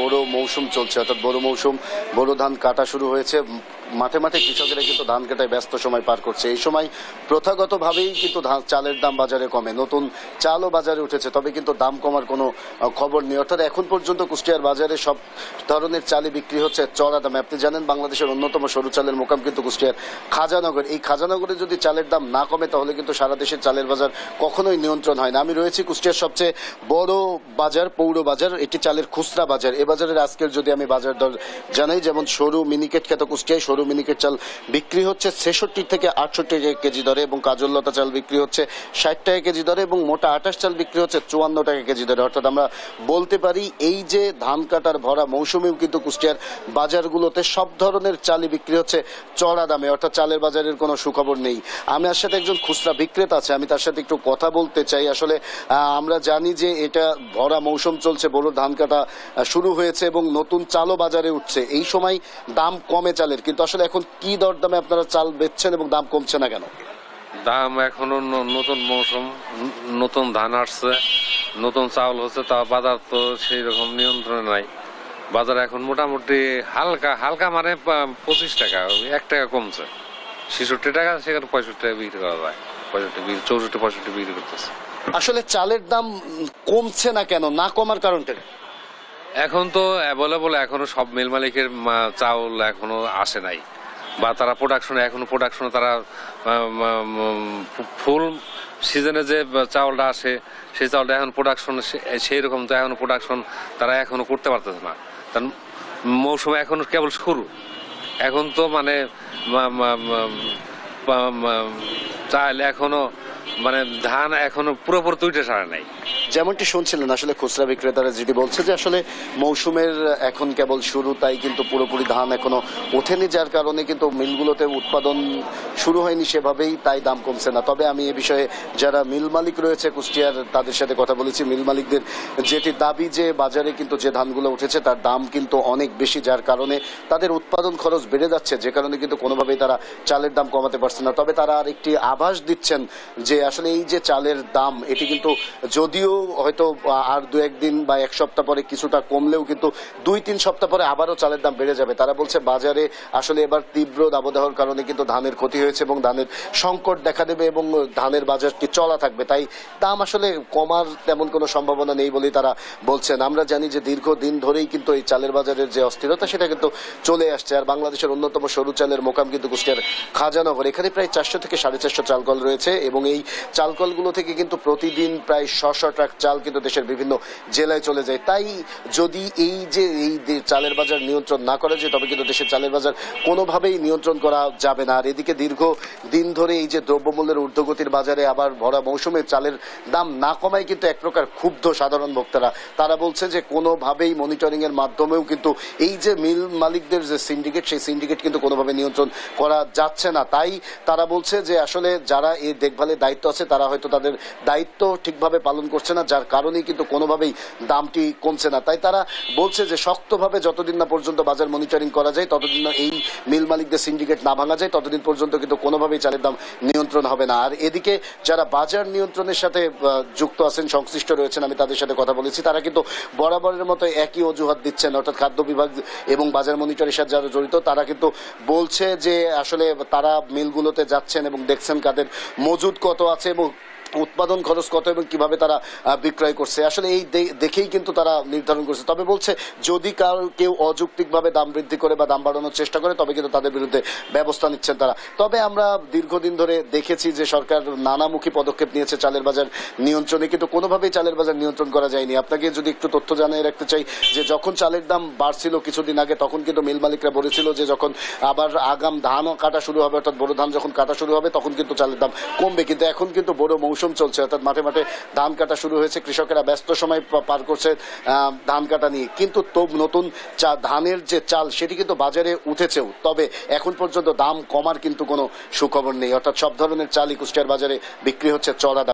বড় মৌসুম চলছে, অর্থাৎ বড় মৌসুম, বড় ধান কাটা শুরু হয়েছে। মাঠে মাঠে কৃষকেরা কিন্তু ধান কাটায় ব্যস্ত সময় পার করছে। এই সময় প্রথাগতভাবেই কিন্তু চালের দাম বাজারে কমে, নতুন চালও বাজারে উঠেছে, তবে কিন্তু দাম কমার কোনো খবর নেই। অর্থাৎ এখন পর্যন্ত কুষ্টিয়ার বাজারে সব ধরনের চালই বিক্রি হচ্ছে চড়া দামে। আপনি জানেন বাংলাদেশের অন্যতম সরু চালের মোকাম কিন্তু কুষ্টিয়ার খাজানগর। এই খাজানগরে যদি চালের দাম না কমে তাহলে কিন্তু সারা দেশের চালের বাজার কখনোই নিয়ন্ত্রণ হয় না। আমি রয়েছি কুষ্টিয়ার সবচেয়ে বড় বাজার, পৌর বাজার, এটি চালের খুচরা বাজার। এ বাজারের আজকের যদি আমি বাজার দর জানাই, যেমন সরু মিনিকেট খ্যাত কুষ্টিয়ায় সরু মিনিকেট চাল বিক্রি হচ্ছে 66 থেকে 68 টাকা কেজি দরে, এবং কাজললতা চাল বিক্রি হচ্ছে 60 টাকা কেজি দরে, এবং মোটা 28 চাল বিক্রি হচ্ছে 54 টাকা কেজি দরে। অর্থাৎ আমরা বলতে পারি এই যে ধান কাটার ভরা মৌসুমেও কিন্তু কুষ্টিয়ার বাজারগুলোতে সব ধরনের চালই বিক্রি হচ্ছে চড়া দামে, অর্থাৎ চালের বাজারের কোনো সুখবর নেই। আমার সাথে একজন খুচরা বিক্রেতা আছে, আমি তার সাথে একটু কথা বলতে চাই। আসলে আমরা জানি যে এটা ভরা মৌসুম চলছে, বড় ধান কাটা শুরু হয়েছে এবং নতুন চালও বাজারে উঠছে। এই সময় দাম কমে চালের, কিন্তু আসলে এখন কি দরদামে আপনারা চাল বেচছেন এবং দাম কমছে না কেন? দাম এখনো নতুন মৌসুম, নতুন ধান আসছে, নতুন চাউল হচ্ছে, তা বাজার তো সেই রকম নিয়ন্ত্রণে নাই। বাজার এখন মোটামুটি হালকা হালকা মানে 25 টাকা, 1 টাকা কমছে। 66 টাকা সেখানে 65 টাকা বিক্রি করা যায়, 65 64 65 বিক্রি করতেছে। আসলে চালের দাম কমছে না কেন, না কমার কারণটা? এখন তো অ্যাভেলেবল, এখনো সব মিল মালিকের চাউল এখনো আসে নাই, বা তারা প্রোডাকশনে তারা ফুল সিজনে যে চাউলটা আসে সেই চাউলটা এখন প্রোডাকশন সেই রকম তো এখন প্রোডাকশন তারা এখনো করতে পারতেছে না, কারণ মৌসুম এখন কেবল শুরু। এখন তো মানে চাল এখনো মানে ধান এখনো পুরোপুরি তুইটে সারে নাই। যেমনটি শুনছিলেন, আসলে খুচরা বিক্রেতারা যেটি বলছে যে আসলে মৌসুমের এখন কেবল শুরু, তাই কিন্তু পুরোপুরি ধান এখনো ওঠেনি, যার কারণে কিন্তু মিলগুলোতে উৎপাদন শুরু হয়নি সেভাবেই, তাই দাম কমছে না। তবে আমি এ বিষয়ে যারা মিল মালিক রয়েছে কুষ্টিয়ার, তাদের সাথে কথা বলেছি। মিল মালিকদের যেটি দাবি যে বাজারে কিন্তু যে ধানগুলো উঠেছে তার দাম কিন্তু অনেক বেশি, যার কারণে তাদের উৎপাদন খরচ বেড়ে যাচ্ছে, যে কারণে কিন্তু কোনোভাবেই তারা চালের দাম কমাতে পারছে না। তবে তারা আর একটি আভাস দিচ্ছেন যে আসলে এই যে চালের দাম, এটি কিন্তু যদিও হয়তো আর 2-1 দিন বা 1 সপ্তাহ পরে কিছুটা কমলেও কিন্তু 2-3 সপ্তাহ পরে আবারও চালের দাম বেড়ে যাবে। তারা বলছে বাজারে আসলে এবার তীব্র দাবদাহর কারণে কিন্তু ধানের ক্ষতি হয়েছে এবং ধানের সংকট দেখা দেবে এবং ধানের বাজারটি চলা থাকবে, তাই দাম আসলে কমার তেমন কোনো সম্ভাবনা নেই বলেই তারা বলছেন। আমরা জানি যে দীর্ঘদিন ধরেই কিন্তু এই চালের বাজারের যে অস্থিরতা সেটা কিন্তু চলে আসছে। আর বাংলাদেশের অন্যতম সরু চালের মোকাম কিন্তু কুষ্টিয়ার খাজানগর। এখানে প্রায় 400 থেকে 450 চালকল রয়েছে এবং এই চালকলগুলো থেকে কিন্তু প্রতিদিন প্রায় 600 ট্রাক চাল কিন্তু দেশের বিভিন্ন জেলায় চলে যায়। তাই যদি এই চালের বাজার নিয়ন্ত্রণ না করা যায়, তবে কিন্তু দেশের চালের বাজার কোনোভাবেই নিয়ন্ত্রণ করা যাবে না। আর এদিকে দীর্ঘ দিন ধরে এই যে দ্রব্যমূল্যের ঊর্ধ্বগতির বাজারে আবার ভরা মৌসুমে চালের দাম না কমায় কিন্তু এক প্রকার ক্ষুব্ধ সাধারণ ভোক্তারা। তারা বলছে যে কোনোভাবেই মনিটরিং এর মাধ্যমেও কিন্তু এই যে মিল মালিকদের যে সিন্ডিকেট, সেই সিন্ডিকেট কিন্তু কোনোভাবে নিয়ন্ত্রণ করা যাচ্ছে না। তাই তারা বলছে যে আসলে যারা এই দেখভালের দায়িত্ব আছে তারা হয়তো তাদের দায়িত্ব ঠিকভাবে পালন করছে না, যার কারণেই কিন্তু কোনোভাবেই দামটি কমছে না। তাই তারা বলছে যে শক্তভাবে যতদিন না পর্যন্ত বাজার মনিটরিং করা যায়, ততদিন না এই মিল মালিকদের সিন্ডিকেট না ভাঙা যায়, ততদিন পর্যন্ত কিন্তু কোনোভাবেই চালের দাম নিয়ন্ত্রণ হবে না। আর এদিকে যারা বাজার নিয়ন্ত্রণের সাথে যুক্ত আছেন, সংশ্লিষ্ট রয়েছেন, আমি তাদের সাথে কথা বলেছি। তারা কিন্তু বরাবরের মতো একই অজুহাত দিচ্ছেন, অর্থাৎ খাদ্য বিভাগ এবং বাজার মনিটরের সাথে যারা জড়িত তারা কিন্তু বলছে যে আসলে তারা মিলগুলোতে যাচ্ছেন এবং দেখছেন কাদের মজুদ কত আছে এবং উৎপাদন খরচ কত এবং কিভাবে তারা বিক্রয় করছে। আসলে এই দেখেই কিন্তু তারা নির্ধারণ করছে। তবে বলছে যদি কেউ অযৌক্তিকভাবে দাম বৃদ্ধি করে বা দাম বাড়ানোর চেষ্টা করে, তবে কিন্তু তাদের বিরুদ্ধে ব্যবস্থা নিচ্ছেন তারা। তবে আমরা দীর্ঘদিন ধরে দেখেছি যে সরকার নানামুখী পদক্ষেপ নিয়েছে চালের বাজার নিয়ন্ত্রণে, কিন্তু কোনোভাবেই চালের বাজার নিয়ন্ত্রণ করা যায়নি। আপনাকে যদি একটু তথ্য জানিয়ে রাখতে চাই যে যখন চালের দাম বাড়ছিল কিছুদিন আগে, তখন কিন্তু মিল মালিকরা বলেছিল যে যখন আবার আগাম ধান কাটা শুরু হবে, অর্থাৎ বড় ধান যখন কাটা শুরু হবে তখন কিন্তু চালের দাম কমবে। কিন্তু এখন কিন্তু বড় মৌসুম চলছে, অর্থাৎ মাঠে মাঠে ধান কাটা শুরু হয়েছে, কৃষকেরা ব্যস্ত সময় পার করছে ধান কাটা নিয়ে। কিন্তু নতুন ধানের যে চাল সেটি কিন্তু বাজারে উঠেছেও, তবে এখন পর্যন্ত দাম কমার কিন্তু কোনো সুখবর নেই। অর্থাৎ সব ধরনের চালই কুষ্টিয়ার বাজারে বিক্রি হচ্ছে চড়া দামে।